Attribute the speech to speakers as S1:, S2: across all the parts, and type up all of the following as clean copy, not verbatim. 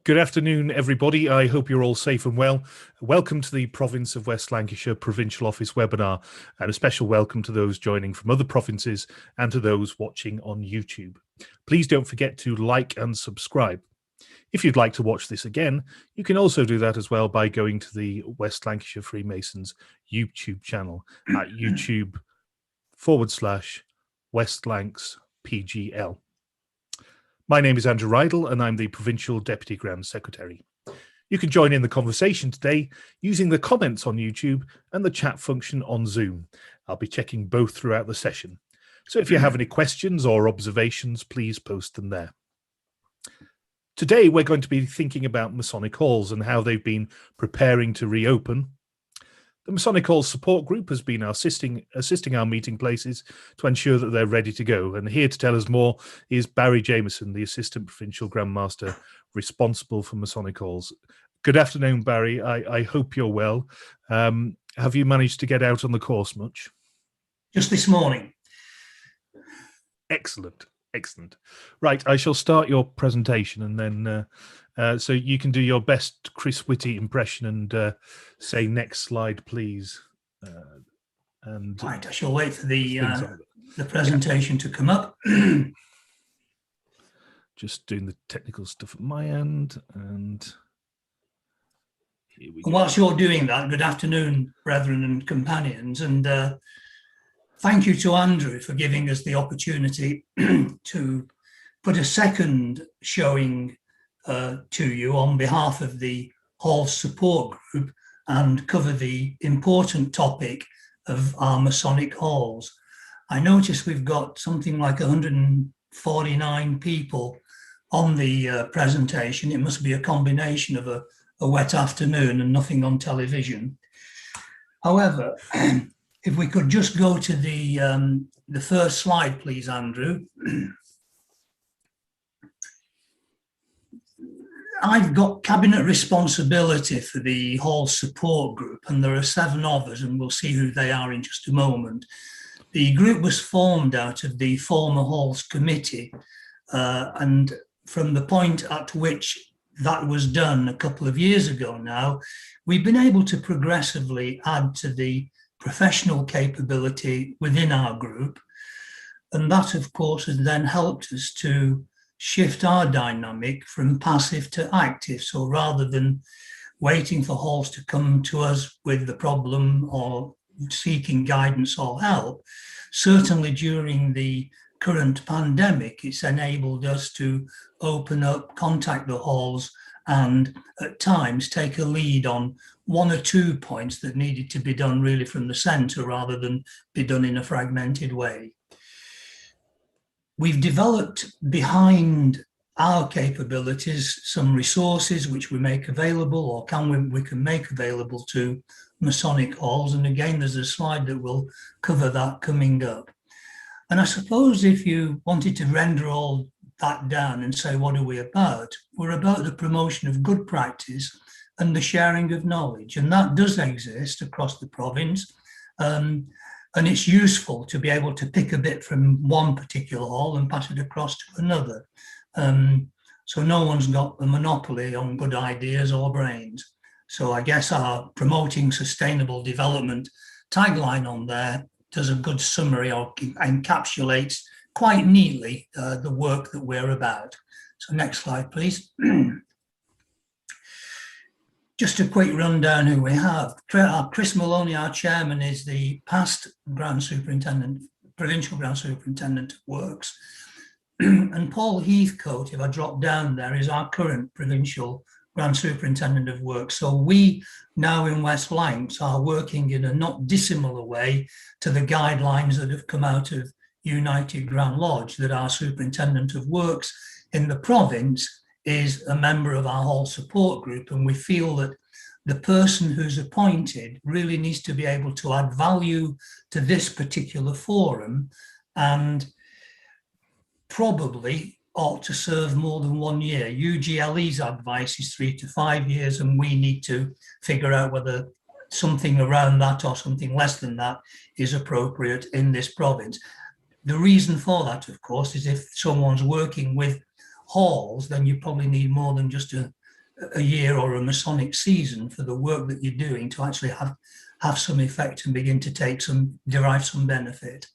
S1: Good afternoon, everybody. I hope you're all safe and well. Welcome to the Province of West Lancashire Provincial Office webinar, and a special welcome to those joining from other provinces and to those watching on YouTube. Please don't forget to like and subscribe. If you'd like to watch this again, you can also do that as well by going to the West Lancashire Freemasons YouTube channel at YouTube.com/WestLancsPGL. My name is Andrew Rydell and I'm the Provincial Deputy Grand Secretary. You can join in the conversation today using the comments on YouTube and the chat function on Zoom. I'll be checking both throughout the session. So if you have any questions or observations, please post them there. Today, we're going to be thinking about Masonic Halls and how they've been preparing to reopen. The Masonic Halls Support Group has been assisting our meeting places to ensure that they're ready to go. And here to tell us more is Barry Jameson, the Assistant Provincial Grand Master responsible for Masonic Halls. Good afternoon, Barry. I hope you're well. Have you managed to get out on the course much?
S2: Just this morning.
S1: Excellent. Excellent. Right, I shall start your presentation and then so you can do your best Chris Whitty impression and say next slide, please. And
S2: right, I shall wait for the presentation to come up.
S1: Just doing the technical stuff at my end, and here we go.
S2: Whilst you're doing that, good afternoon, brethren and companions, and thank you to Andrew for giving us the opportunity to put a second showing to you on behalf of the Halls Support Group and cover the important topic of our Masonic Halls. I notice we've got something like 149 people on the presentation. It must be a combination of a wet afternoon and nothing on television. However, if we could just go to the first slide, please, Andrew. I've got cabinet responsibility for the Hall Support Group, and there are 7 of us, and we'll see who they are in just a moment. The group was formed out of the former Halls Committee, and from the point at which that was done a couple of years ago now, we've been able to progressively add to the professional capability within our group. And that, of course, has then helped us to shift our dynamic from passive to active. So rather than waiting for halls to come to us with the problem or seeking guidance or help, certainly during the current pandemic, it's enabled us to open up, contact the halls, and at times take a lead on 1 or 2 points that needed to be done really from the centre rather than be done in a fragmented way. We've developed behind our capabilities some resources which we make available or we can make available to Masonic Halls. And again, there's a slide that will cover that coming up. And I suppose if you wanted to render all that down and say, what are we about? We're about the promotion of good practice and the sharing of knowledge. And that does exist across the province. And it's useful to be able to pick a bit from one particular hall and pass it across to another. So no one's got a monopoly on good ideas or brains. So I guess our promoting sustainable development tagline on there does a good summary or encapsulates quite neatly the work that we're about. So next slide, please. Just a quick rundown who we have. Chris Maloney, our chairman, is the past Grand Superintendent, Provincial Grand Superintendent of Works. And Paul Heathcote, if I drop down there, is our current Provincial Grand Superintendent of Works. So we now in West Lancs are working in a not dissimilar way to the guidelines that have come out of United Grand Lodge, that our Superintendent of Works in the province is a member of our Hall Support Group, and we feel that the person who's appointed really needs to be able to add value to this particular forum and probably ought to serve more than 1 year. UGLE's advice is 3 to 5 years, and we need to figure out whether something around that or something less than that is appropriate in this province. The reason for that, of course, is if someone's working with halls, then you probably need more than just a a year or a Masonic season for the work that you're doing to actually have some effect and begin to derive some benefit.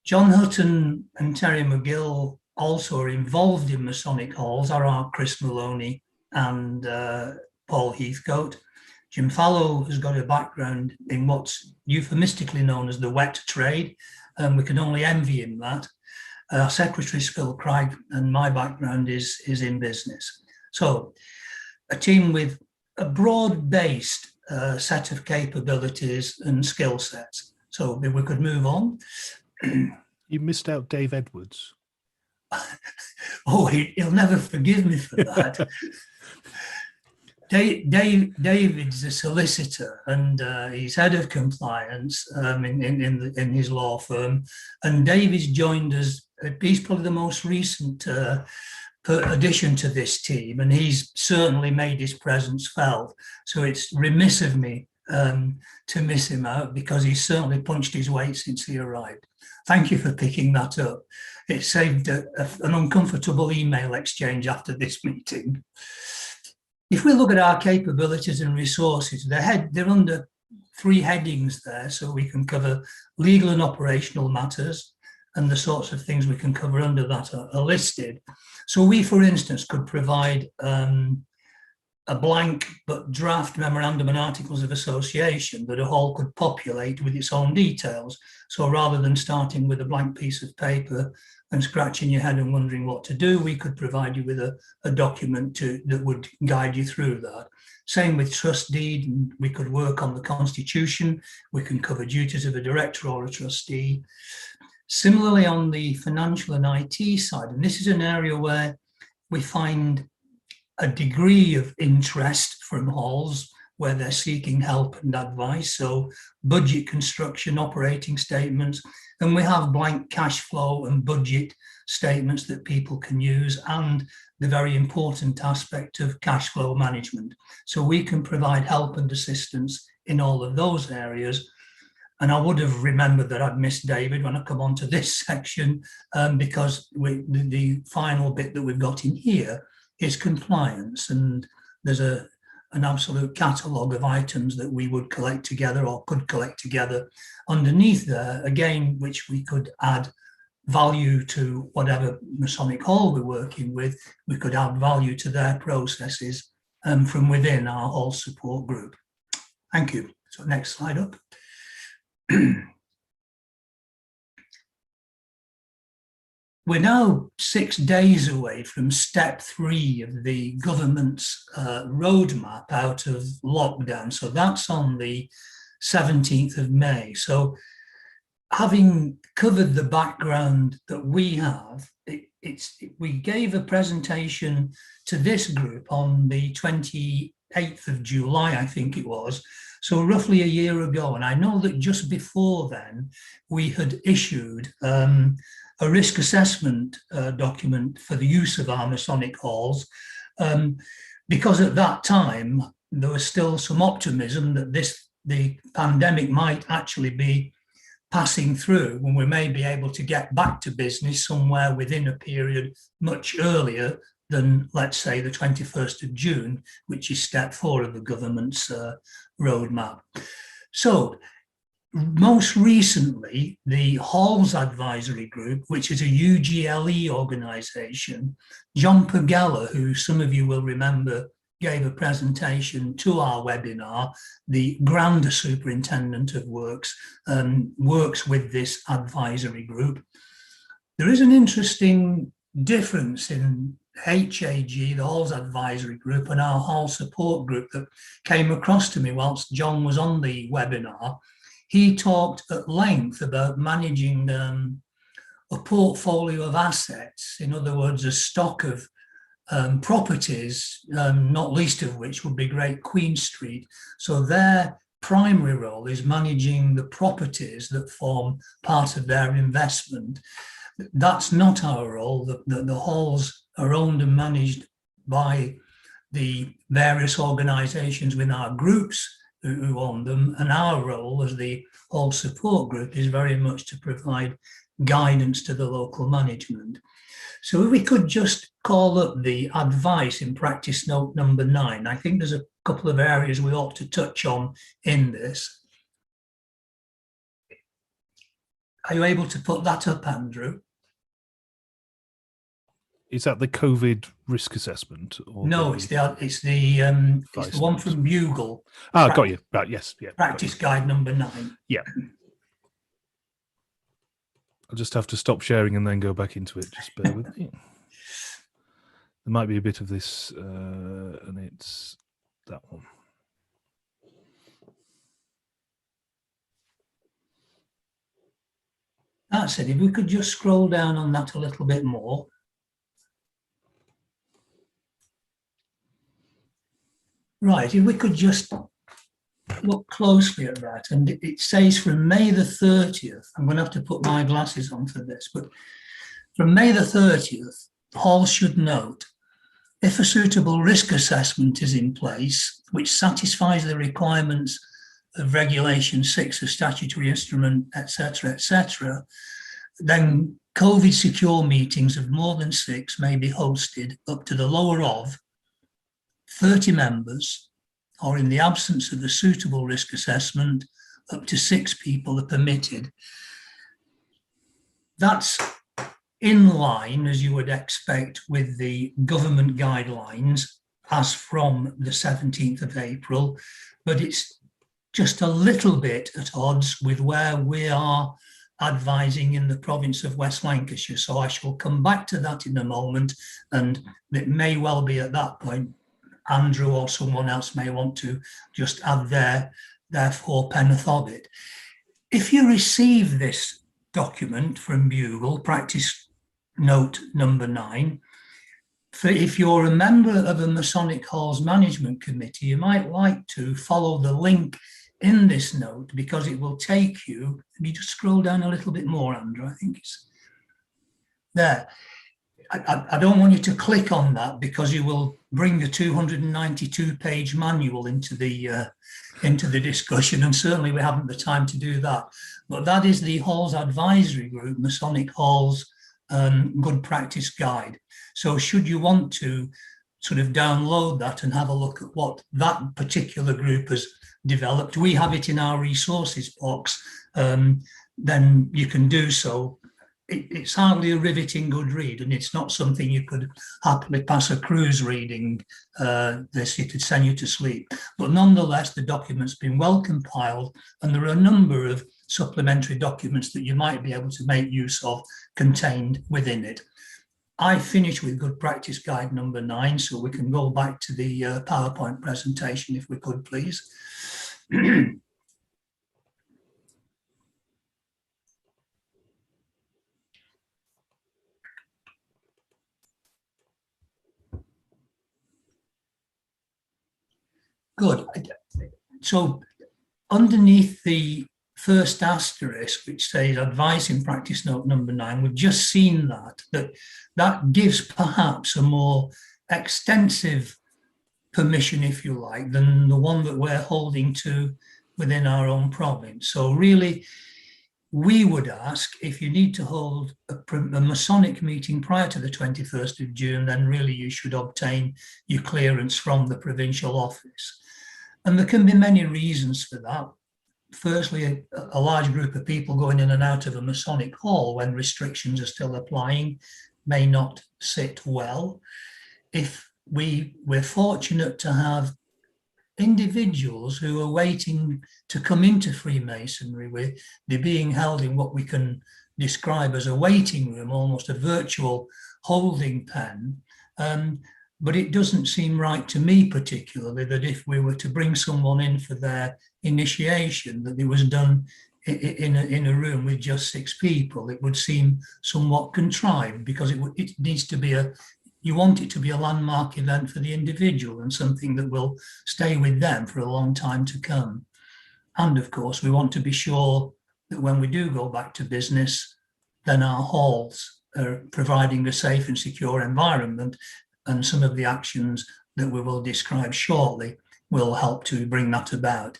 S2: John Hutton and Terry McGill also are involved in Masonic Halls, are Chris Maloney and Paul Heathcote. Jim Fallow has got a background in what's euphemistically known as the wet trade, and we can only envy him that. Our secretary is Phil Craig, and my background is in business. So a team with a broad-based set of capabilities and skill sets. So if we could move on.
S1: You missed out Dave Edwards.
S2: Oh, he'll never forgive me for that. David's a solicitor, and he's head of compliance in his law firm. And David's joined us. He's probably the most recent addition to this team, and he's certainly made his presence felt. So it's remiss of me to miss him out, because he's certainly punched his weight since he arrived. Thank you for picking that up. It saved an uncomfortable email exchange after this meeting. If we look at our capabilities and resources, they're under 3 headings there, so we can cover legal and operational matters, and the sorts of things we can cover under that are listed. So we, for instance, could provide a blank but draft memorandum and articles of association that a hall could populate with its own details. So rather than starting with a blank piece of paper and scratching your head and wondering what to do, we could provide you with a document that would guide you through that. Same with trust deed, and we could work on the constitution. We can cover duties of a director or a trustee. Similarly, on the financial and IT side, and this is an area where we find a degree of interest from halls where they're seeking help and advice. So budget construction, operating statements, and we have blank cash flow and budget statements that people can use, and the very important aspect of cash flow management. So we can provide help and assistance in all of those areas. And I would have remembered that I'd missed David when I come on to this section, because the final bit that we've got in here is compliance. And there's an absolute catalogue of items that we would collect together or could collect together underneath there, again, which we could add value to whatever Masonic Hall we're working with. We could add value to their processes from within our Hall Support Group. Thank you. So next slide up. We're now 6 days away from step 3 of the government's roadmap out of lockdown. So that's on the 17th of May. So having covered the background that we have, we gave a presentation to this group on the 28th of July, I think it was. So roughly a year ago. And I know that just before then, we had issued a risk assessment document for the use of our Masonic halls, because at that time, there was still some optimism that the pandemic might actually be passing through, when we may be able to get back to business somewhere within a period much earlier than, let's say, the 21st of June, which is step 4 of the government's roadmap. So most recently, the Halls Advisory Group, which is a UGLE organisation, John Pagella, who some of you will remember gave a presentation to our webinar, the Grand Superintendent of Works, works with this advisory group. There is an interesting difference in HAG, the Halls Advisory Group, and our Hall Support Group that came across to me whilst John was on the webinar. He talked at length about managing a portfolio of assets, in other words, a stock of properties, not least of which would be Great Queen Street. So their primary role is managing the properties that form part of their investment. That's not our role. The halls are owned and managed by the various organisations within our groups who own them, and our role as the Hall Support Group is very much to provide guidance to the local management. So if we could just call up the advice in practice note number 9, I think there's a couple of areas we ought to touch on in this. Are you able to put that up, Andrew?
S1: Is that the COVID risk assessment? Or
S2: no, it's the one from Bugle.
S1: Ah, got you. Right, yes, yeah.
S2: Practice guide number 9.
S1: Yeah. I'll just have to stop sharing and then go back into it. Just bear with me. There might be a bit of this, and it's that one.
S2: That's it. If we could just scroll down on that a little bit more. Right, if we could just look closely at that, and it says from May the 30th, I'm going to have to put my glasses on for this, but from May the 30th, halls should note, if a suitable risk assessment is in place, which satisfies the requirements of Regulation 6, a statutory instrument, etc., then COVID secure meetings of more than 6 may be hosted up to the lower of 30 members, or in the absence of a suitable risk assessment, up to 6 people are permitted. That's in line, as you would expect, with the government guidelines as from the 17th of April, but it's just a little bit at odds with where we are advising in the province of West Lancashire. So I shall come back to that in a moment, and it may well be at that point Andrew or someone else may want to just add their 4pence of it. If you receive this document from Bugle, practice note number 9, if you're a member of a Masonic Halls Management Committee, you might like to follow the link in this note, because it will take you, let me just scroll down a little bit more, Andrew, I think it's there. I don't want you to click on that, because you will bring the 292-page manual into the discussion, and certainly we haven't the time to do that. But that is the Halls Advisory Group, Masonic Halls Good Practice Guide. So should you want to sort of download that and have a look at what that particular group has developed, we have it in our resources box, then you can do so. It's hardly a riveting good read, and it's not something you could happily pass a cruise reading this. It could send you to sleep. But nonetheless, the document's been well compiled, and there are a number of supplementary documents that you might be able to make use of contained within it. I finish with Good Practice Guide number 9, so we can go back to the PowerPoint presentation if we could, please. Good. So underneath the first asterisk, which says advice in practice note number 9, we've just seen that gives perhaps a more extensive permission, if you like, than the one that we're holding to within our own province. So really, we would ask, if you need to hold a Masonic meeting prior to the 21st of June, then really you should obtain your clearance from the Provincial Office. And there can be many reasons for that. Firstly, a large group of people going in and out of a Masonic hall when restrictions are still applying may not sit well. If we're fortunate to have individuals who are waiting to come into Freemasonry, they're being held in what we can describe as a waiting room, almost a virtual holding pen. But it doesn't seem right to me particularly that if we were to bring someone in for their initiation, that it was done in a room with just 6 people. It would seem somewhat contrived, because it needs to be you want it to be a landmark event for the individual and something that will stay with them for a long time to come. And of course, we want to be sure that when we do go back to business, then our halls are providing a safe and secure environment, and some of the actions that we will describe shortly will help to bring that about.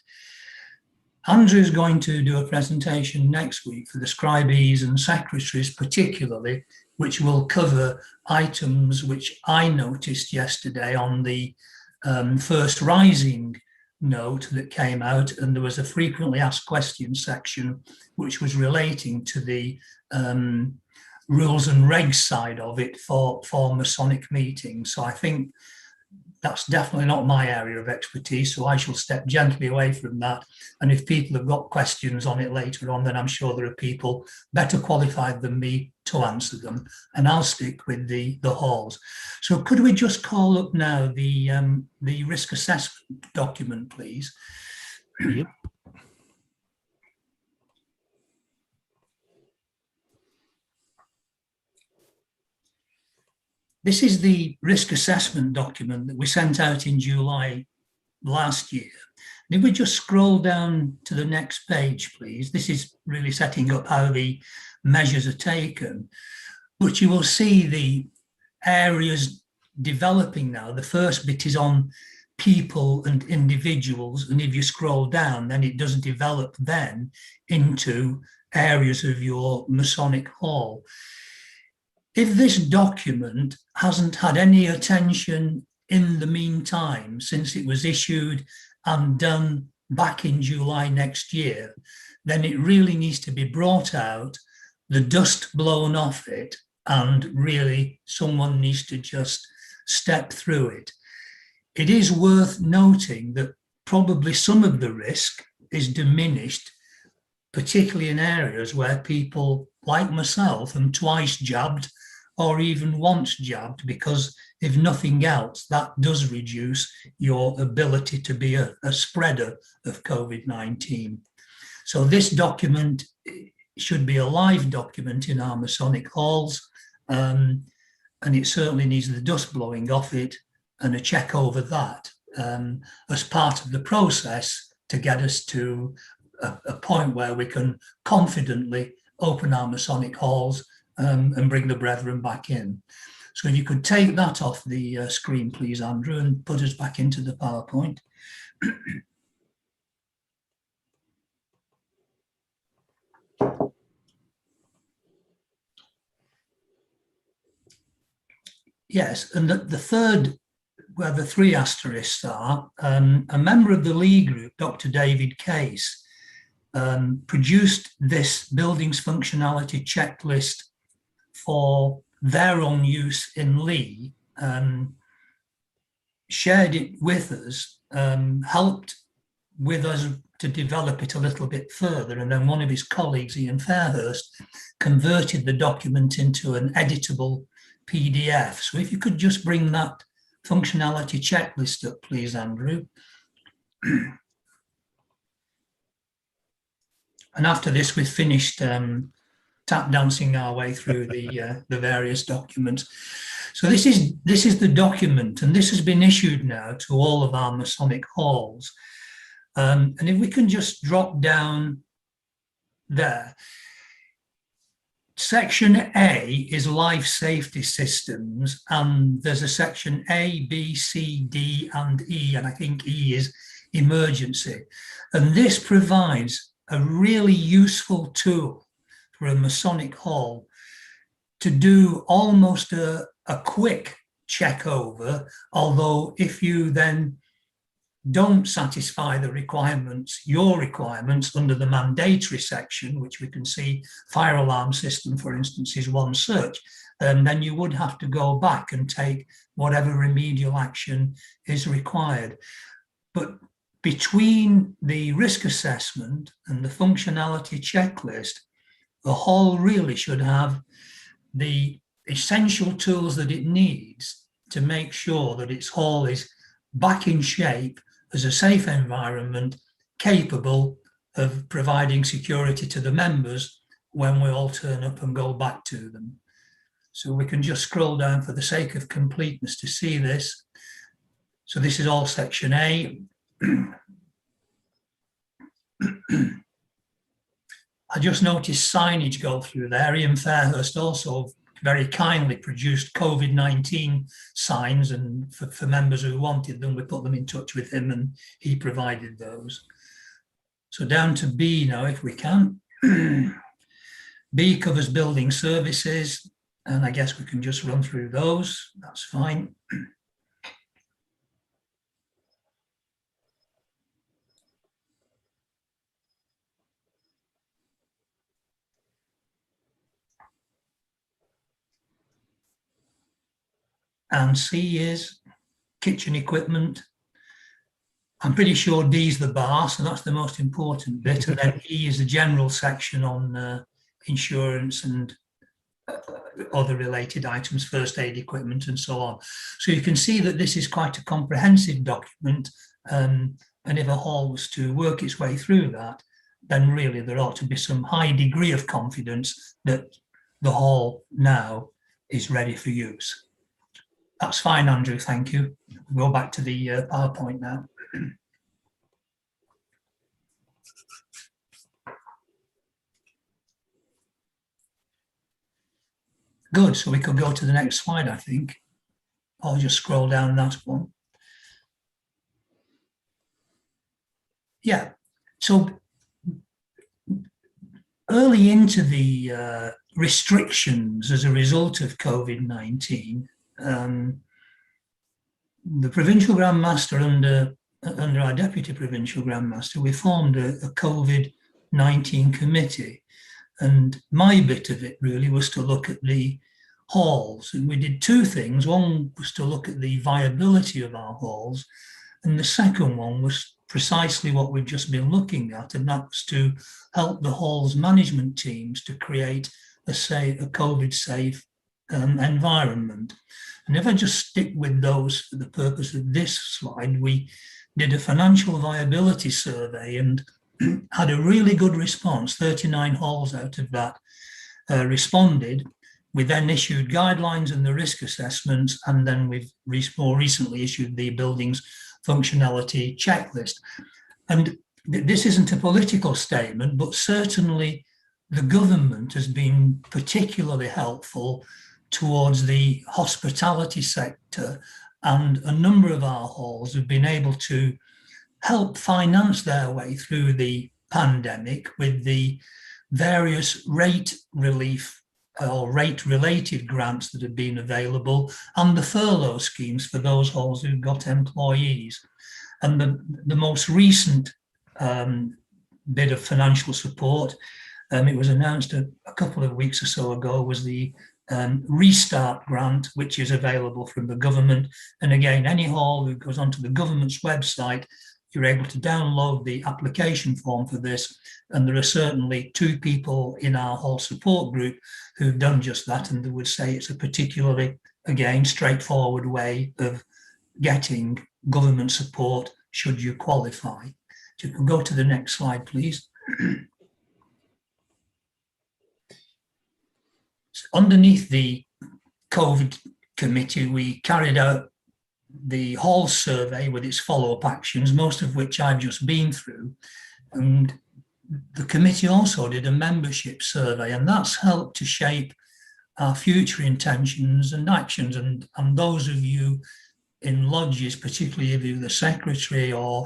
S2: Andrew's going to do a presentation next week for the scribees and secretaries particularly, which will cover items which I noticed yesterday on the first rising note that came out, and there was a frequently asked questions section which was relating to the rules and regs side of it for Masonic meetings. So I think that's definitely not my area of expertise, so I shall step gently away from that. And if people have got questions on it later on, then I'm sure there are people better qualified than me to answer them, and I'll stick with the halls. So could we just call up now the risk assessment document, please?
S1: Yep.
S2: This is the risk assessment document that we sent out in July last year. And if we just scroll down to the next page, please, this is really setting up how the measures are taken. But you will see the areas developing now. The first bit is on people and individuals. And if you scroll down, then it does develop then into areas of your Masonic Hall. If this document hasn't had any attention in the meantime, since it was issued and done back in July next year, then it really needs to be brought out, the dust blown off it, and really someone needs to just step through it. It is worth noting that probably some of the risk is diminished, particularly in areas where people like myself am twice jabbed or even once jabbed, because if nothing else, that does reduce your ability to be a spreader of COVID-19. So this document should be a live document in our Masonic halls, and it certainly needs the dust blowing off it and a check over that as part of the process to get us to a point where we can confidently open our Masonic halls and bring the brethren back in. So if you could take that off the screen, please, Andrew, and put us back into the PowerPoint. Yes, and the third, where the three asterisks are, a member of the Lee group, Dr. David Case, produced this buildings functionality checklist for their own use in Lee, shared it with us, helped with us to develop it a little bit further. And then one of his colleagues, Ian Fairhurst, converted the document into an editable PDF. So if you could just bring that functionality checklist up, please, Andrew. And after this, we've finished tap dancing our way through the various documents. So this is the document, and this has been issued now to all of our Masonic halls. And if we can just drop down there. Section A is life safety systems, and there's a section A, B, C, D, and E, and I think E is emergency. And this provides a really useful tool for a Masonic hall to do almost a quick check over, although if you then don't satisfy the requirements, your requirements under the mandatory section, which we can see fire alarm system, for instance, is one such, then you would have to go back and take whatever remedial action is required. But between the risk assessment and the functionality checklist, the hall really should have the essential tools that it needs to make sure that its hall is back in shape as a safe environment, capable of providing security to the members when we all turn up and go back to them. So we can just scroll down for the sake of completeness to see this. So this is all section A. I just noticed signage go through there. Ian Fairhurst also very kindly produced COVID-19 signs, and for members who wanted them, we put them in touch with him and he provided those. So down to B now, if we can. B covers building services, and I guess we can just run through those. That's fine. And C is kitchen equipment. I'm pretty sure D is the bar, so that's the most important bit. And then E is the general section on insurance and other related items, first aid equipment and so on. So you can see that this is quite a comprehensive document. And if a hall was to work its way through that, then really there ought to be some high degree of confidence that the hall now is ready for use. That's fine, Andrew, thank you. We'll go back to the PowerPoint now. Good, so we could go to the next slide, I think. I'll just scroll down that one. Yeah, so early into the restrictions as a result of COVID-19, the Provincial Grand Master under our Deputy Provincial Grand Master, we formed a COVID-19 committee. And my bit of it really was to look at the halls. And we did two things. One was to look at the viability of our halls. And the second one was precisely what we've just been looking at. And that was to help the halls management teams to create a COVID safe environment. And if I just stick with those for the purpose of this slide, we did a financial viability survey and had a really good response. 39 halls out of that responded. We then issued guidelines and the risk assessments, and then we've more recently issued the buildings functionality checklist. And this isn't a political statement, but certainly the government has been particularly helpful towards the hospitality sector, and a number of our halls have been able to help finance their way through the pandemic with the various rate relief or rate related grants that have been available and the furlough schemes for those halls who've got employees. And the most recent bit of financial support, it was announced a couple of weeks or so ago, was the Restart grant, which is available from the government. And again, any hall who goes onto the government's website, you're able to download the application form for this. And there are certainly 2 people in our hall support group who've done just that. And they would say it's a particularly, again, straightforward way of getting government support should you qualify. So you can go to the next slide, please. Underneath the COVID committee, we carried out the hall survey with its follow-up actions, most of which I've just been through. And the committee also did a membership survey, and that's helped to shape our future intentions and actions. And those of you in lodges, particularly if you're the secretary or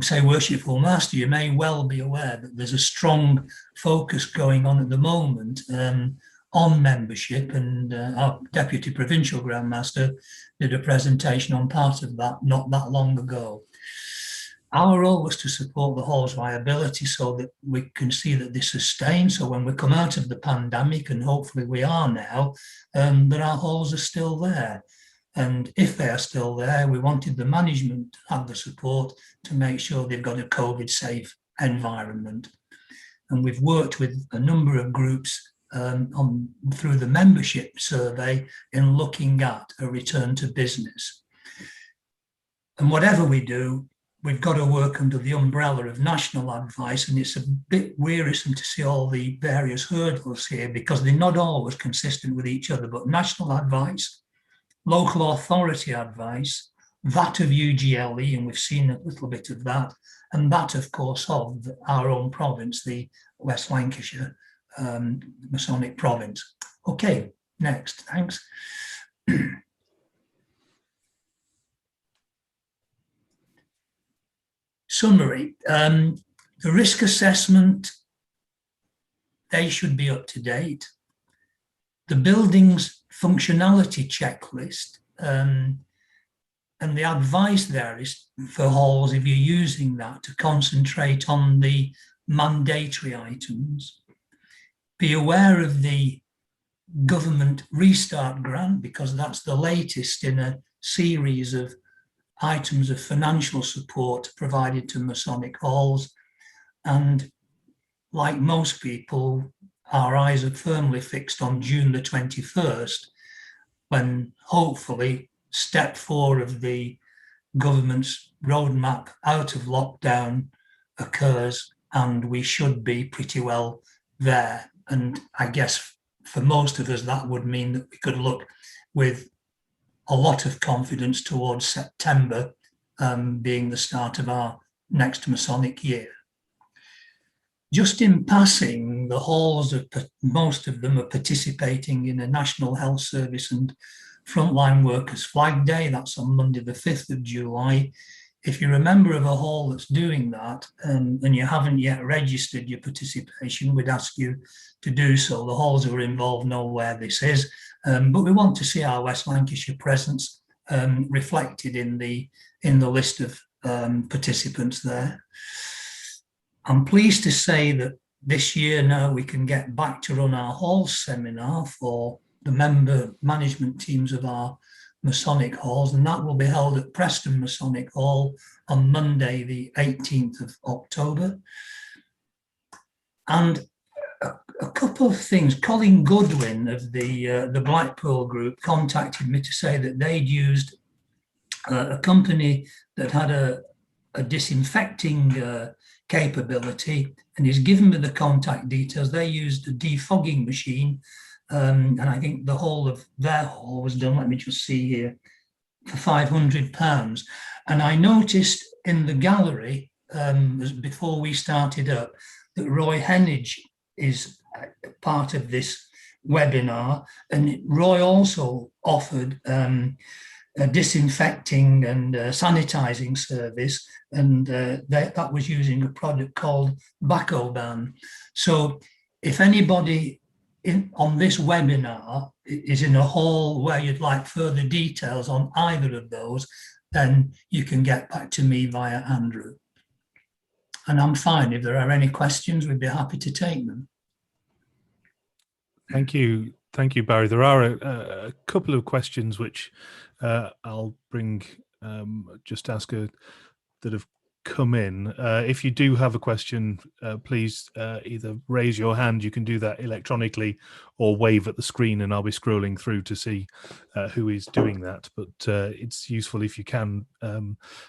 S2: say Worshipful Master, you may well be aware that there's a strong focus going on at the moment on membership, and our Deputy Provincial Grand Master did a presentation on part of that not that long ago. Our role was to support the hall's viability so that we can see that this sustains. So when we come out of the pandemic, and hopefully we are now, that our halls are still there. And if they are still there, we wanted the management to have the support to make sure they've got a COVID safe environment. And we've worked with a number of groups through the membership survey in looking at a return to business. And whatever we do, we've got to work under the umbrella of national advice, and it's a bit wearisome to see all the various hurdles here because they're not always consistent with each other, but national advice, local authority advice, that of UGLE, and we've seen a little bit of that, and that, of course, of our own province, the West Lancashire Masonic province. Okay, next, thanks. summary. The risk assessment, they should be up to date. The building's functionality checklist, and the advice there is for halls, if you're using that, to concentrate on the mandatory items. Be aware of the government restart grant, because that's the latest in a series of items of financial support provided to Masonic halls. And like most people, our eyes are firmly fixed on June the 21st, when hopefully step 4 of the government's roadmap out of lockdown occurs, and we should be pretty well there. And I guess for most of us, that would mean that we could look with a lot of confidence towards September being the start of our next Masonic year. Just in passing, the halls, most of them are participating in a National Health Service and Frontline Workers Flag Day. That's on Monday the 5th of July. If you're a member of a hall that's doing that and you haven't yet registered your participation, we'd ask you to do so. The halls who are involved know where this is, but we want to see our West Lancashire presence reflected in the list of participants there. I'm pleased to say that this year now we can get back to run our hall seminar for the member management teams of our Masonic halls, and that will be held at Preston Masonic Hall on Monday, the 18th of October. And a couple of things. Colin Goodwin of the Blackpool group contacted me to say that they'd used a company that had a disinfecting capability, and he's given me the contact details. They used a defogging machine, and I think the whole of their hall was done, let me just see here, for £500. And I noticed in the gallery, before we started up, that Roy Hennage is part of this webinar, and Roy also offered a disinfecting and sanitizing service, and that was using a product called Bacoban. So if anybody on this webinar is in a hall where you'd like further details on either of those, then you can get back to me via Andrew. And I'm fine. If there are any questions, we'd be happy to take them.
S1: Thank you. Thank you, Barry. There are a couple of questions which I'll bring, just ask that have come in. If you do have a question, please either raise your hand. You can do that electronically, or wave at the screen, and I'll be scrolling through to see who is doing that. But it's useful if you can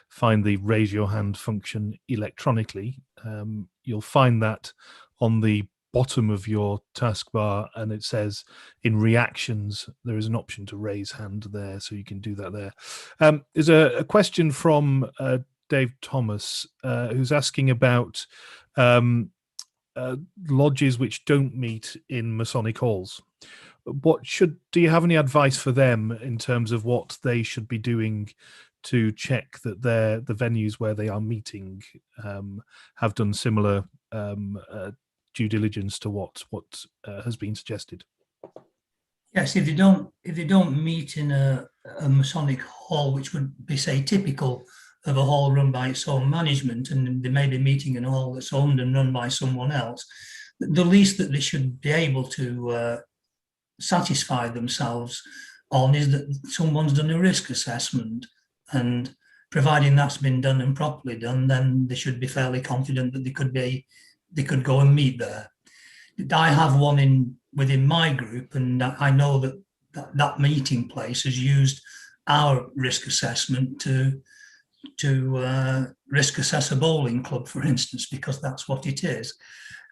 S1: find the raise your hand function electronically. You'll find that on the bottom of your taskbar, and it says in reactions there is an option to raise hand there, so you can do that there. There's a question from Dave Thomas, who's asking about lodges which don't meet in Masonic halls. Do you have any advice for them in terms of what they should be doing to check that the venues where they are meeting have done similar due diligence to what has been suggested?
S2: Yes, if they don't meet in a Masonic hall, which would be, say, typical of a hall run by its own management, and they may be meeting in a hall that's owned and run by someone else, the least that they should be able to satisfy themselves on is that someone's done a risk assessment, and providing that's been done and properly done, then they should be fairly confident that they could go and meet there. I have one within my group, and I know that meeting place has used our risk assessment to risk assess a bowling club, for instance, because that's what it is.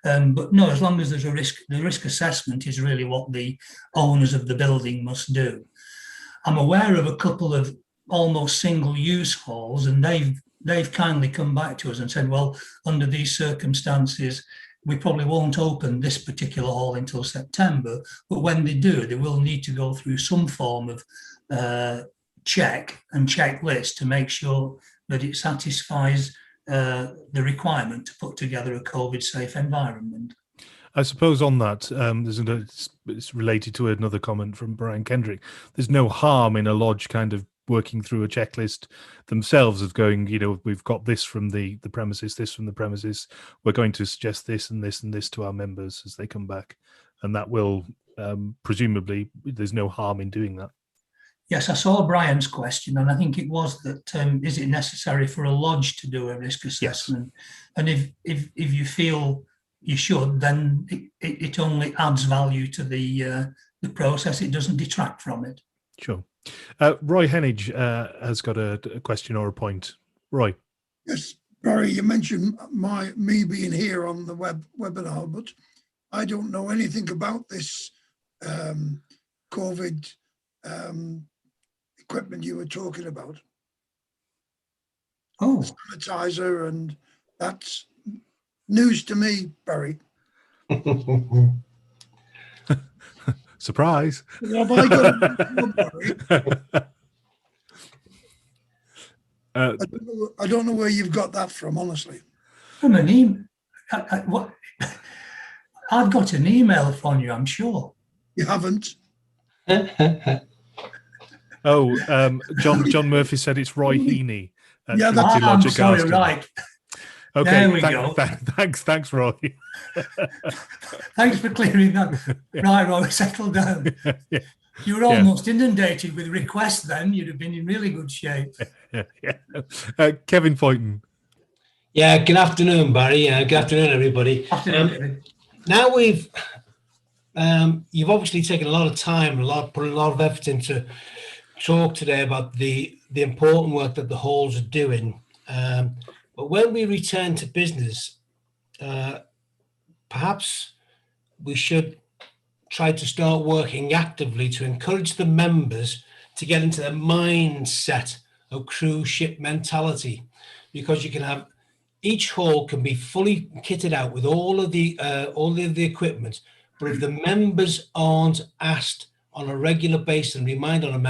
S2: But no, as long as there's the risk assessment is really what the owners of the building must do. I'm aware of a couple of almost single-use halls, and they've kindly come back to us and said, well, under these circumstances, we probably won't open this particular hall until September, but when they do, they will need to go through some form of check and checklist to make sure that it satisfies the requirement to put together a COVID-safe environment.
S1: I suppose on that, it's related to another comment from Brian Kendrick. There's no harm in a lodge kind of working through a checklist themselves of going, we've got this from the premises, this from the premises. We're going to suggest this and this and this to our members as they come back. And that will, presumably, there's no harm in doing that.
S2: Yes, I saw Brian's question, and I think it was that, is it necessary for a lodge to do a risk assessment? Yes. And if you feel you should, then it only adds value to the process. It doesn't detract from it.
S1: Sure. Roy Henage has got a question or a point. Roy.
S3: Yes, Barry, you mentioned me being here on the webinar, but I don't know anything about this COVID equipment you were talking about.
S2: Oh,
S3: the sanitizer, and that's news to me, Barry.
S1: Surprise.
S3: Have I got Barry? I don't know where you've got that from, honestly.
S2: From an email. I've got an email from you, I'm sure.
S3: You haven't?
S1: Oh, John Murphy said it's Roy Heaney.
S3: Yeah,
S2: that's I'm sorry, right.
S1: Okay,
S2: there we go.
S1: Thanks, Roy.
S2: Thanks for clearing that. Right, Roy, settle down.
S1: Yeah.
S2: You were almost inundated with requests then. You'd have been in really good shape.
S1: Yeah. Kevin Foyton.
S4: Yeah, good afternoon, Barry. Good afternoon, everybody.
S2: Afternoon.
S4: Now you've obviously taken a lot of time, put a lot of effort into talk today about the important work that the halls are doing. But when we return to business, perhaps we should try to start working actively to encourage the members to get into the mindset of cruise ship mentality, because you can have each hall can be fully kitted out with all of the equipment, but if the members aren't asked on a regular basis and remind on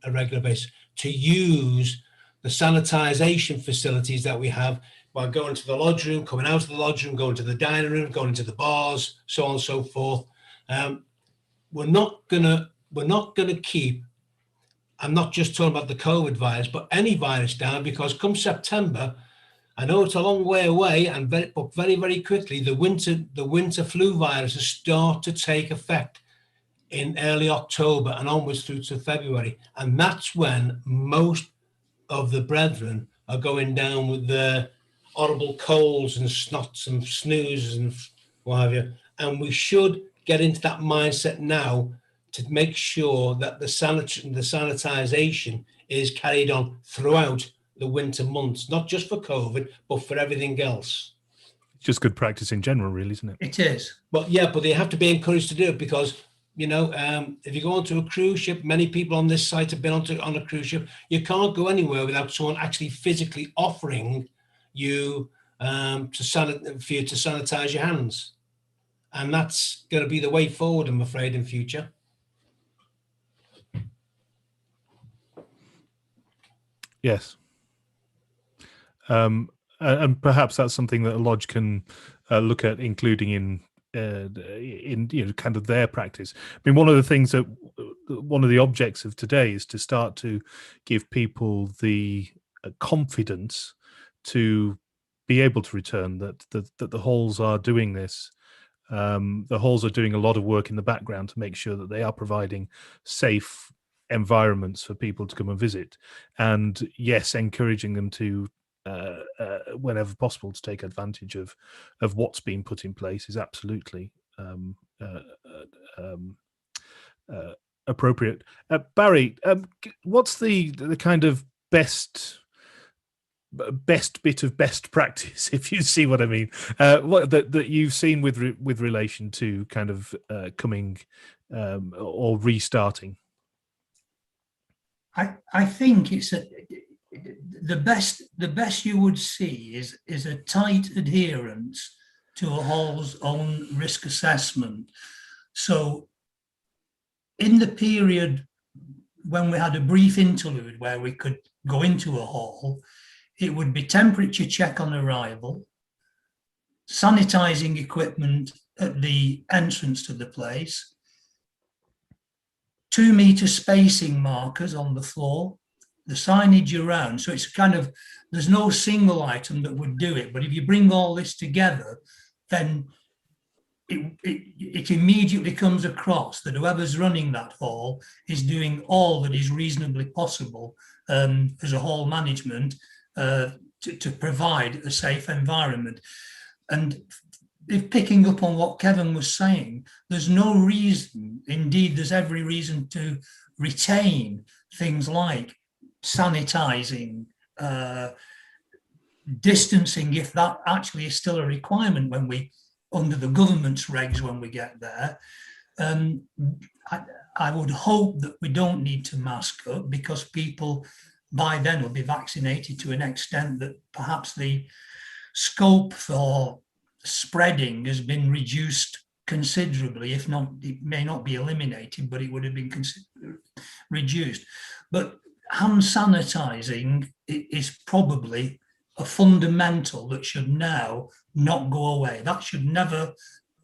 S4: a regular basis to use the sanitization facilities that we have by going to the lodge room, coming out of the lodge room, going to the dining room, going to the bars, so on and so forth. We're not gonna keep, I'm not just talking about the COVID virus, but any virus down, because come September, I know it's a long way away, but very, very quickly, the winter flu viruses start to take effect in early October and onwards through to February. And that's when most of the brethren are going down with their horrible colds and snots and snoozes and what have you. And we should get into that mindset now to make sure that the sanitization is carried on throughout the winter months, not just for COVID, but for everything else.
S1: It's just good practice in general, really, isn't it?
S2: It is.
S4: But yeah, but they have to be encouraged to do it, because if you go onto a cruise ship, many people on this site have been on a cruise ship. You can't go anywhere without someone actually physically offering you for you to sanitize your hands, and that's going to be the way forward, I'm afraid, in future.
S1: Yes. And perhaps that's something that a lodge can look at including in kind of their practice. I mean, one of the objects of today is to start to give people the confidence to be able to return, that the halls are doing this. The halls are doing a lot of work in the background to make sure that they are providing safe environments for people to come and visit, and yes, encouraging them to whenever possible to take advantage of what's been put in place is absolutely appropriate. Barry, what's the kind of best bit of best practice, if you see what I mean, what that you've seen with relation to kind of coming or restarting?
S2: I think it's the best you would see is a tight adherence to a hall's own risk assessment. So in the period when we had a brief interlude where we could go into a hall, it would be temperature check on arrival, sanitizing equipment at the entrance to the place, 2 meter spacing markers on the floor, the signage around. So it's kind of, there's no single item that would do it. But if you bring all this together, then it immediately comes across that whoever's running that hall is doing all that is reasonably possible as a hall management to provide a safe environment. And if picking up on what Kevin was saying, there's no reason, indeed, there's every reason to retain things like sanitizing, distancing, if that actually is still a requirement when we, under the government's regs when we get there. I would hope that we don't need to mask up, because people by then will be vaccinated to an extent that perhaps the scope for spreading has been reduced considerably. If not, it may not be eliminated, but it would have been reduced. But hand sanitizing is probably a fundamental that should now not go away. That should never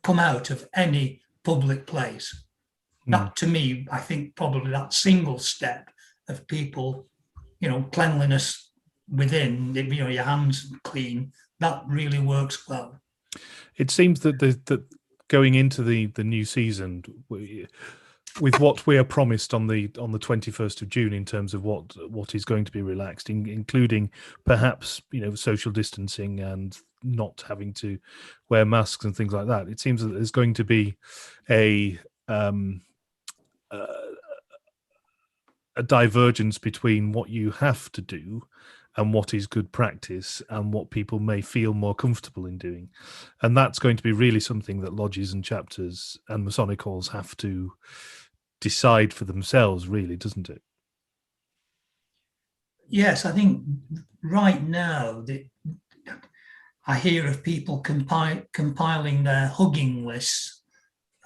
S2: come out of any public place. That, to me, I think probably that single step of people, cleanliness within, your hands clean, that really works well.
S1: It seems that that going into the new season, with what we are promised on the 21st of June in terms of what is going to be relaxed, including perhaps social distancing and not having to wear masks and things like that, it seems that there's going to be a divergence between what you have to do and what is good practice and what people may feel more comfortable in doing. And that's going to be really something that lodges and chapters and Masonic halls have to decide for themselves, really, doesn't it?
S2: Yes, I think right now I hear of people compiling their hugging lists.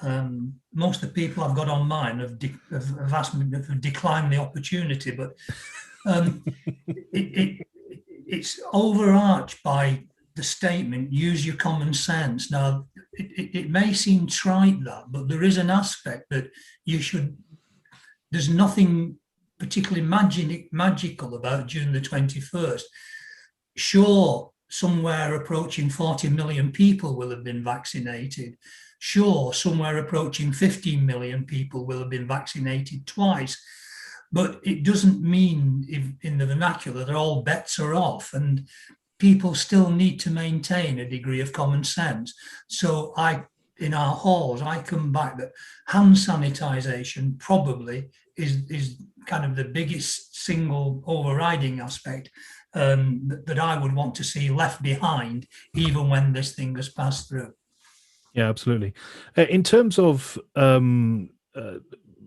S2: Most of the people I've got on mine have asked me, have declined the opportunity, but it's overarched by the statement, use your common sense. Now, it may seem trite, that, but there is an aspect that there's nothing particularly magical about June the 21st. Sure, somewhere approaching 40 million people will have been vaccinated. Sure, somewhere approaching 15 million people will have been vaccinated twice. But it doesn't mean, in the vernacular, that all bets are off, and people still need to maintain a degree of common sense. So in our halls, I come back that hand sanitization probably is kind of the biggest single overriding aspect that I would want to see left behind, even when this thing has passed through.
S1: Yeah, absolutely. In terms of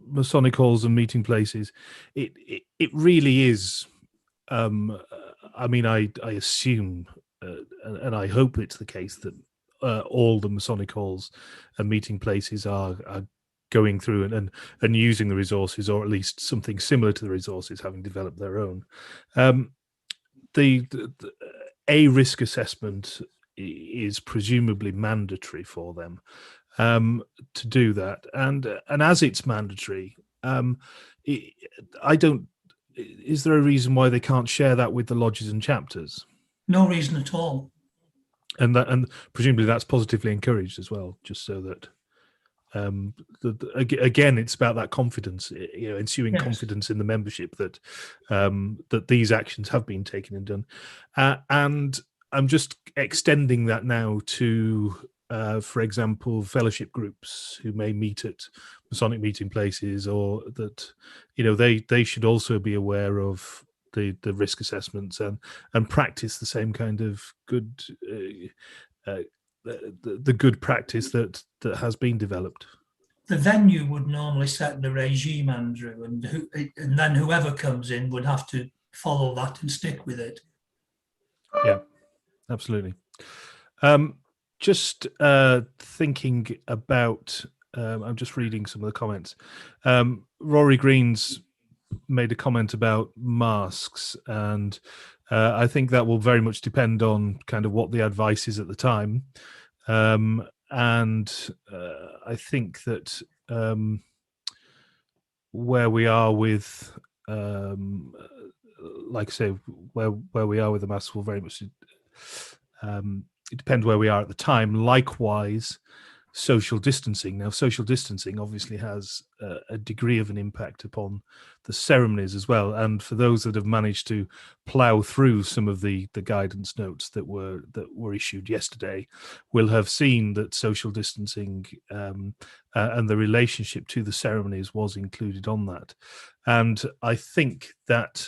S1: Masonic halls and meeting places, it really is. I mean, I assume and I hope it's the case that all the Masonic halls and meeting places are going through and using the resources, or at least something similar to the resources, having developed their own. A risk assessment is presumably mandatory for them to do that, and as it's mandatory, is there a reason why they can't share that with the lodges and chapters?
S2: No reason at all.
S1: And presumably that's positively encouraged as well, just so that again, it's about that confidence, ensuing confidence in the membership that that these actions have been taken and done. And I'm just extending that now to, for example, fellowship groups who may meet at Masonic meeting places, or that they should also be aware of the risk assessments and practice the same kind of good the good practice that has been developed.
S2: The venue would normally set the regime, Andrew, and then whoever comes in would have to follow that and stick with it.
S1: Yeah, absolutely. Just thinking about, I'm just reading some of the comments. Rory Green's made a comment about masks and I think that will very much depend on kind of what the advice is at the time. And I think that where we are with, like I say, where we are with the masks will very much it depends where we are at the time. Likewise, social distancing. Now, social distancing obviously has a degree of an impact upon the ceremonies as well. And for those that have managed to plough through some of the guidance notes that were issued yesterday, will have seen that social distancing and the relationship to the ceremonies was included on that. And I think that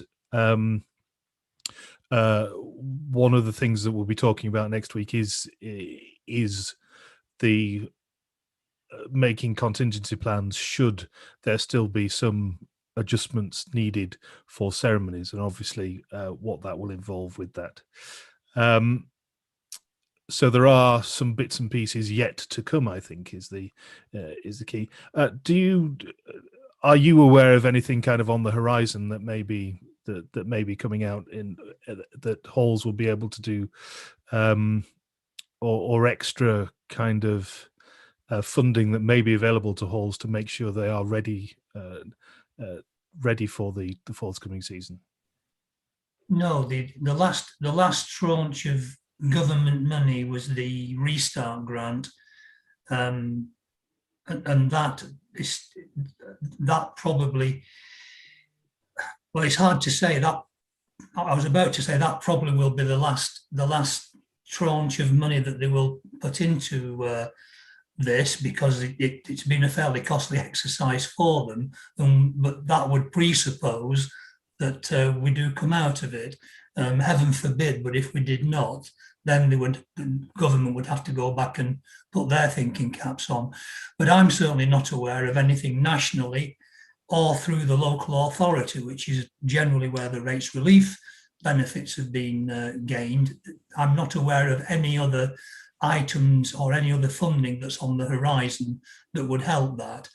S1: one of the things that we'll be talking about next week is the making contingency plans should there still be some adjustments needed for ceremonies, and obviously what that will involve with that. So there are some bits and pieces yet to come, I think, is the key. Are you aware of anything kind of on the horizon that may be coming out in that halls will be able to do, or extra kind of funding that may be available to halls to make sure they are ready for the forthcoming season?
S2: No, the last tranche of government money was the Restart grant, and that probably, well, it's hard to say. That I was about to say that probably will be the last tranche of money that they will put into this, because it's been a fairly costly exercise for them. But that would presuppose that we do come out of it. Heaven forbid, but if we did not, then the government would have to go back and put their thinking caps on. But I'm certainly not aware of anything nationally or through the local authority, which is generally where the rates relief benefits have been gained. I'm not aware of any other items or any other funding that's on the horizon that would help that.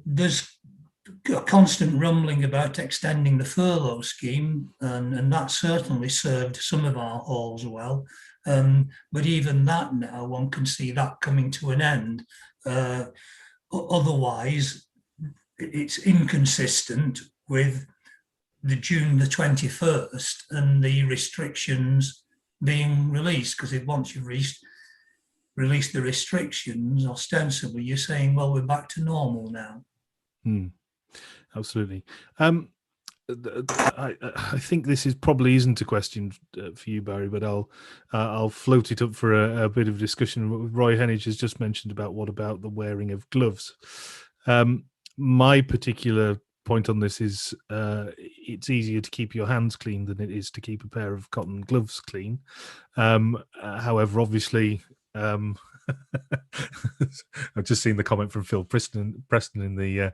S2: There's a constant rumbling about extending the furlough scheme, and that certainly served some of our halls well. But even that now, one can see that coming to an end. Otherwise, it's inconsistent with the June the 21st and the restrictions being released, because once you've released the restrictions, ostensibly you're saying, well, we're back to normal now.
S1: Absolutely. I think this probably isn't a question for you, Barry, but I'll float it up for a bit of discussion. Roy Henage has just mentioned about what about the wearing of gloves. My particular point on this is it's easier to keep your hands clean than it is to keep a pair of cotton gloves clean. However, obviously, I've just seen the comment from Phil Preston in the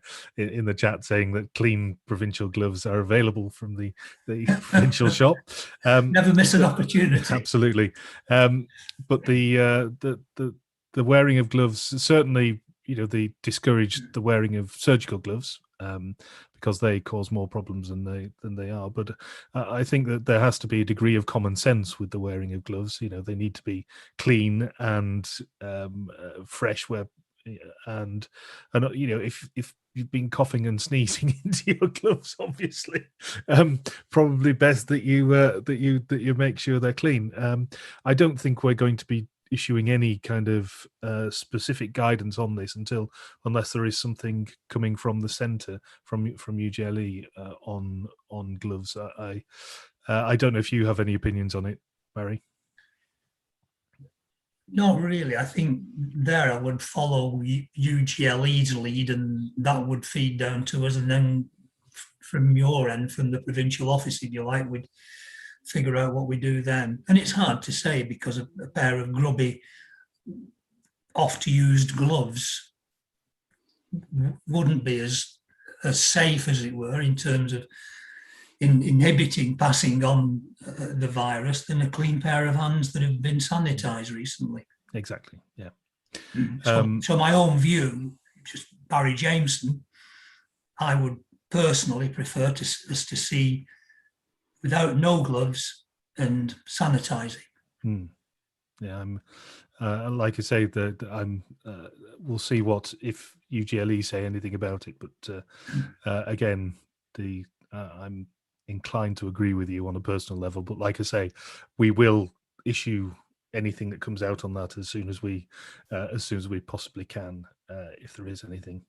S1: chat saying that clean provincial gloves are available from the provincial shop.
S2: Never miss an opportunity.
S1: Absolutely. But the wearing of gloves, certainly, they discourage the wearing of surgical gloves, because they cause more problems than they are. But I think that there has to be a degree of common sense with the wearing of gloves. They need to be clean and fresh. And if you've been coughing and sneezing into your gloves, obviously, probably best that you make sure they're clean. I don't think we're going to be issuing any kind of specific guidance on this unless there is something coming from the centre, from UGLE on gloves. I don't know if you have any opinions on it, Barry.
S2: Not really. I think there I would follow UGLE's lead, and that would feed down to us, and then from your end, from the provincial office, if you like, we'd figure out what we do then. And it's hard to say, because a pair of grubby, oft-used gloves wouldn't be as safe, as it were, in terms of inhibiting passing on the virus than a clean pair of hands that have been sanitized recently.
S1: Exactly, yeah.
S2: So my own view, just Barry Jameson, I would personally prefer us to see without no gloves and sanitizing.
S1: Yeah, I'm like I say, that I'm. We'll see what if UGLE say anything about it, but again, I'm inclined to agree with you on a personal level. But like I say, we will issue anything that comes out on that as soon as we possibly can, if there is anything.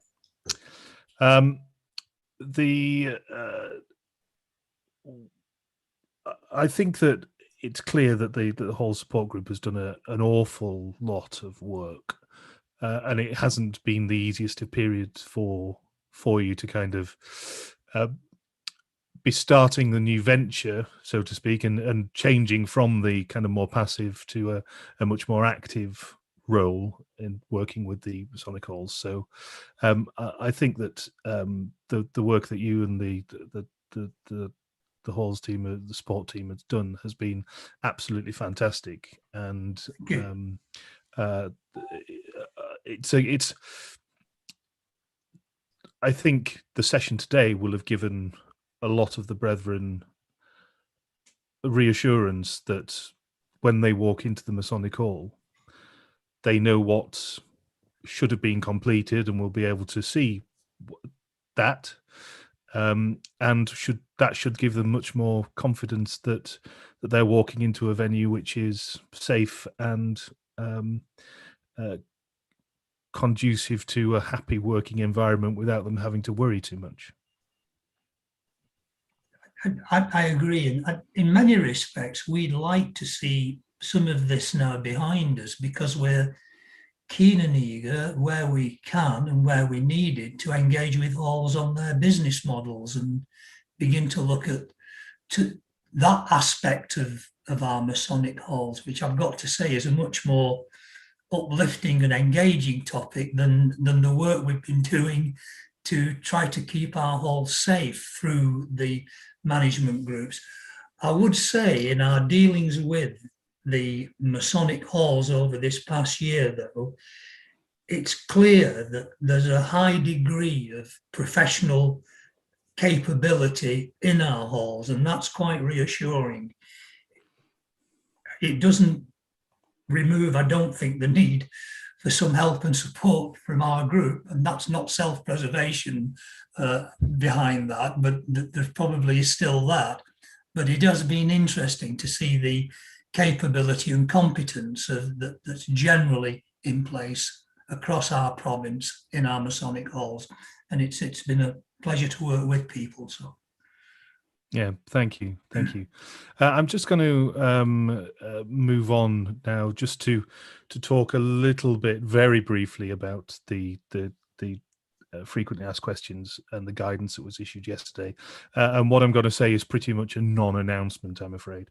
S1: I think that it's clear that the whole support group has done an awful lot of work, and it hasn't been the easiest of periods for you to kind of be starting the new venture, so to speak, and changing from the kind of more passive to a much more active role in working with the Masonic Halls. So I think that the work that you and the Halls team, the sport team has done has been absolutely fantastic, and it's. I think the session today will have given a lot of the brethren reassurance that when they walk into the Masonic Hall, they know what should have been completed and will be able to see that. And should give them much more confidence that they're walking into a venue which is safe and conducive to a happy working environment without them having to worry too much.
S2: I agree. And in many respects, we'd like to see some of this now behind us, because we're keen and eager where we can and where we need it to engage with halls on their business models and begin to look at that aspect of our Masonic halls, which I've got to say is a much more uplifting and engaging topic than the work we've been doing to try to keep our halls safe through the management groups. I would say in our dealings with the Masonic halls over this past year, though, it's clear that there's a high degree of professional capability in our halls, and that's quite reassuring. It doesn't remove, I don't think, the need for some help and support from our group, and that's not self-preservation behind that, but there's probably still that. But it has been interesting to see the capability and competence that's generally in place across our province in our Masonic halls, and it's been a pleasure to work with people. So.
S1: Yeah, thank you. I'm just going to move on now, just to talk a little bit, very briefly, about the frequently asked questions and the guidance that was issued yesterday. And what I'm going to say is pretty much a non-announcement, I'm afraid.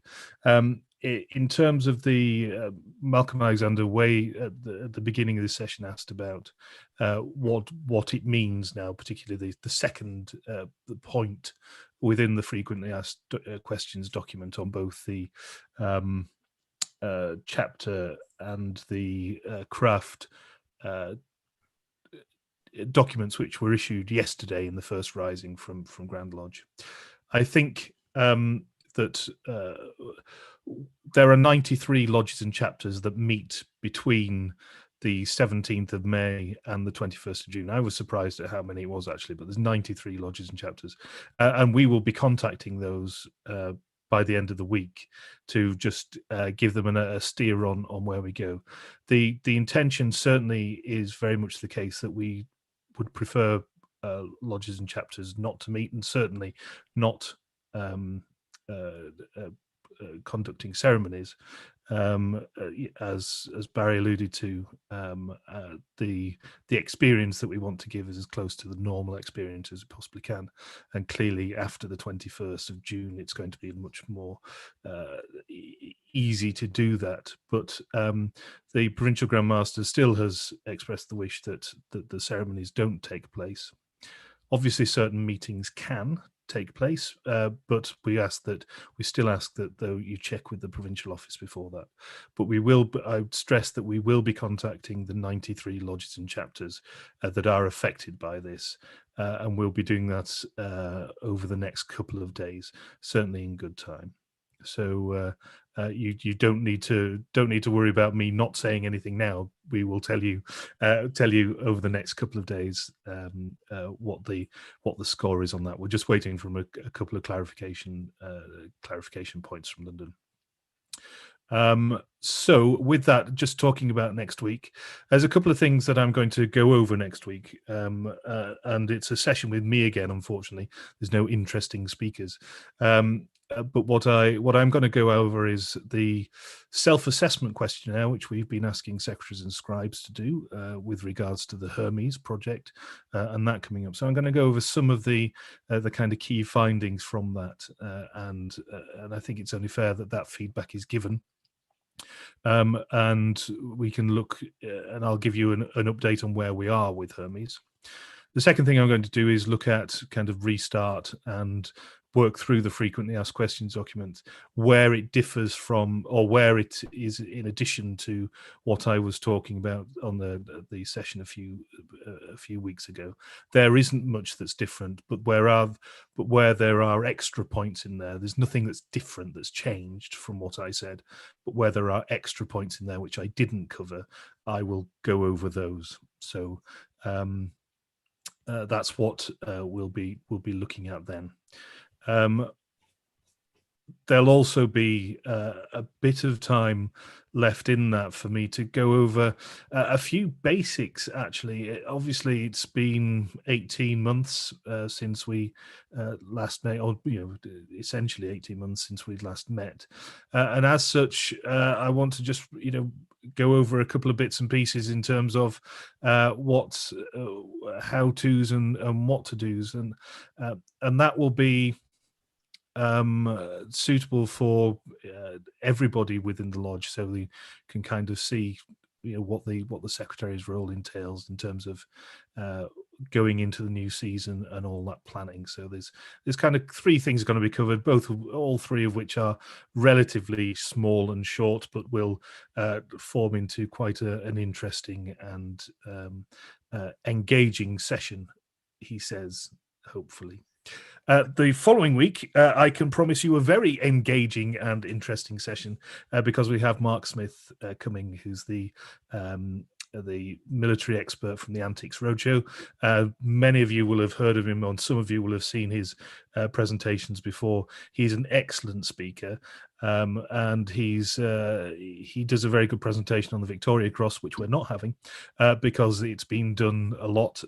S1: In terms of the Malcolm Alexander Way at the beginning of the session asked about what it means now, particularly the second the point within the frequently asked questions document on both the chapter and the craft documents which were issued yesterday in the first rising from Grand Lodge. I think that there are 93 lodges and chapters that meet between the 17th of May and the 21st of June. I was surprised at how many it was, actually, but there's 93 lodges and chapters. And we will be contacting those by the end of the week to just give them a steer on where we go. The intention certainly is very much the case that we would prefer lodges and chapters not to meet, and certainly not conducting ceremonies, as Barry alluded to. The experience that we want to give is as close to the normal experience as we possibly can, and clearly after the 21st of June it's going to be much more easy to do that. But the Provincial Grand Master still has expressed the wish that the ceremonies don't take place. Obviously certain meetings can take place, but we still ask that though you check with the Provincial Office before that. But I would stress that we will be contacting the 93 lodges and chapters that are affected by this, and we'll be doing that over the next couple of days, certainly in good time. So you don't need to worry about me not saying anything now. We will tell you over the next couple of days what the score is on that. We're just waiting for a couple of clarification points from London. So with that, just talking about next week, there's a couple of things that I'm going to go over next week, and it's a session with me again. Unfortunately, there's no interesting speakers. But what I'm going to go over is the self-assessment questionnaire, which we've been asking secretaries and scribes to do with regards to the Hermes project, and that coming up. So I'm going to go over some of the kind of key findings from that, and I think it's only fair that feedback is given. And we can look, and I'll give you an update on where we are with Hermes. The second thing I'm going to do is look at kind of restart and work through the frequently asked questions document, where it differs from, or where it is in addition to what I was talking about on the session a few weeks ago. There isn't much that's different, but where there are extra points in there, there's nothing that's different that's changed from what I said. But where there are extra points in there which I didn't cover, I will go over those. So that's what we'll be looking at then. There'll also be a bit of time left in that for me to go over a few basics. Actually, obviously, it's been 18 months since we last met, or essentially 18 months since we last met, and as such, I want to just go over a couple of bits and pieces in terms of what how to's and what to do's, and that will be suitable for everybody within the lodge, so they can kind of see what the secretary's role entails in terms of going into the new season and all that planning. So there's kind of three things going to be covered, all three of which are relatively small and short, but will form into quite an interesting and engaging session, he says, hopefully. The following week, I can promise you a very engaging and interesting session because we have Mark Smith coming, who's the military expert from the Antiques Roadshow. Many of you will have heard of him, and some of you will have seen his presentations before. He's an excellent speaker, and he does a very good presentation on the Victoria Cross, which we're not having because it's been done a lot.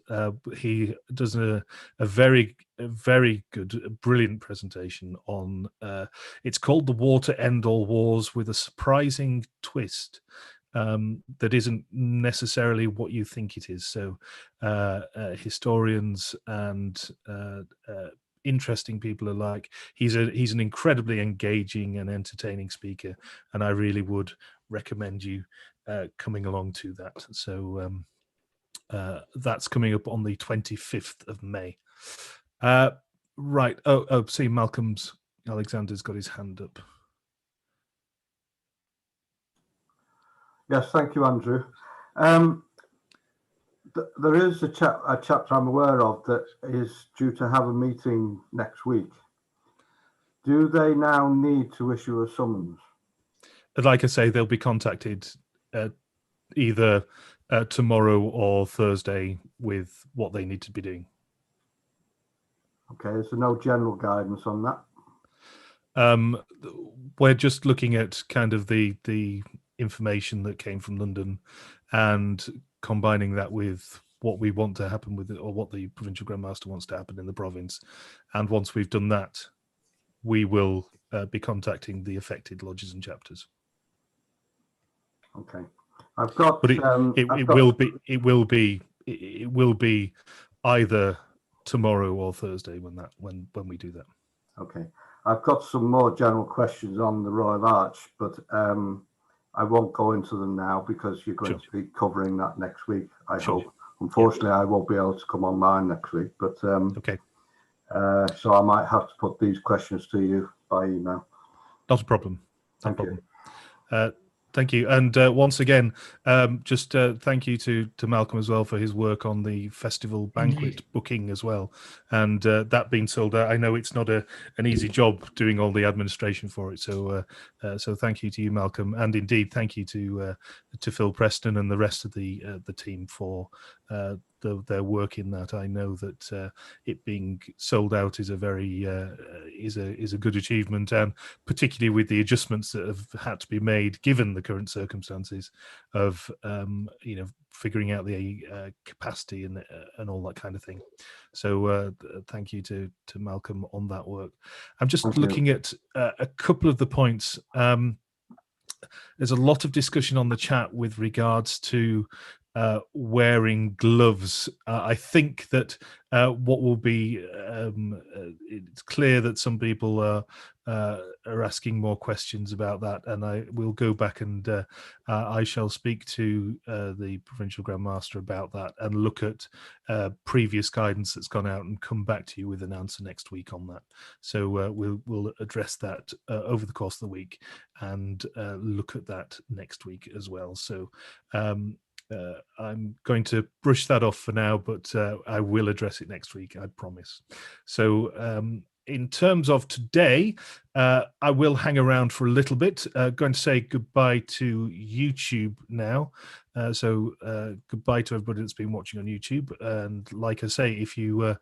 S1: He does a very good, brilliant presentation on it's called The War to End All Wars, with a surprising twist that isn't necessarily what you think it is. So historians and interesting people alike, he's an incredibly engaging and entertaining speaker, and I really would recommend you coming along to that. So that's coming up on the 25th of May. Right. Oh, see, Alexander's got his hand up.
S5: Yes, thank you, Andrew. There is a chapter I'm aware of that is due to have a meeting next week. Do they now need to issue a summons?
S1: Like I say, they'll be contacted either tomorrow or Thursday with what they need to be doing.
S5: Okay, so no general guidance on that?
S1: We're just looking at kind of the information that came from London and combining that with what we want to happen with it, or what the Provincial Grand Master wants to happen in the province. And once we've done that, we will be contacting the affected lodges and chapters.
S5: Okay, I've got.
S1: But it will be either tomorrow or Thursday when we do that.
S5: Okay, I've got some more general questions on the Royal Arch, but I won't go into them now because you're going to be covering that next week, I hope. Unfortunately, I won't be able to come online next week, but
S1: okay.
S5: So I might have to put these questions to you by email.
S1: Not a problem.
S5: Thank you.
S1: Thank Thank you. And once again, just thank you to Malcolm as well for his work on the festival banquet booking as well. And that being sold out, I know it's not an easy job doing all the administration for it. So so thank you to you, Malcolm. And indeed, thank you to Phil Preston and the rest of the team for their work in that. I know that it being sold out is a very is a good achievement, and particularly with the adjustments that have had to be made given the current circumstances of figuring out the capacity and all that kind of thing. So thank you to Malcolm on that work. I'm just looking at a couple of the points. There's a lot of discussion on the chat with regards to wearing gloves. I think that what will be it's clear that some people are asking more questions about that, and I will go back and I shall speak to the Provincial Grand Master about that and look at previous guidance that's gone out and come back to you with an answer next week on that. So we'll address that over the course of the week and look at that next week as well. So I'm going to brush that off for now, but I will address it next week, I promise. So in terms of today, I will hang around for a little bit. Going to say goodbye to YouTube now. So goodbye to everybody that's been watching on YouTube. And like I say, if you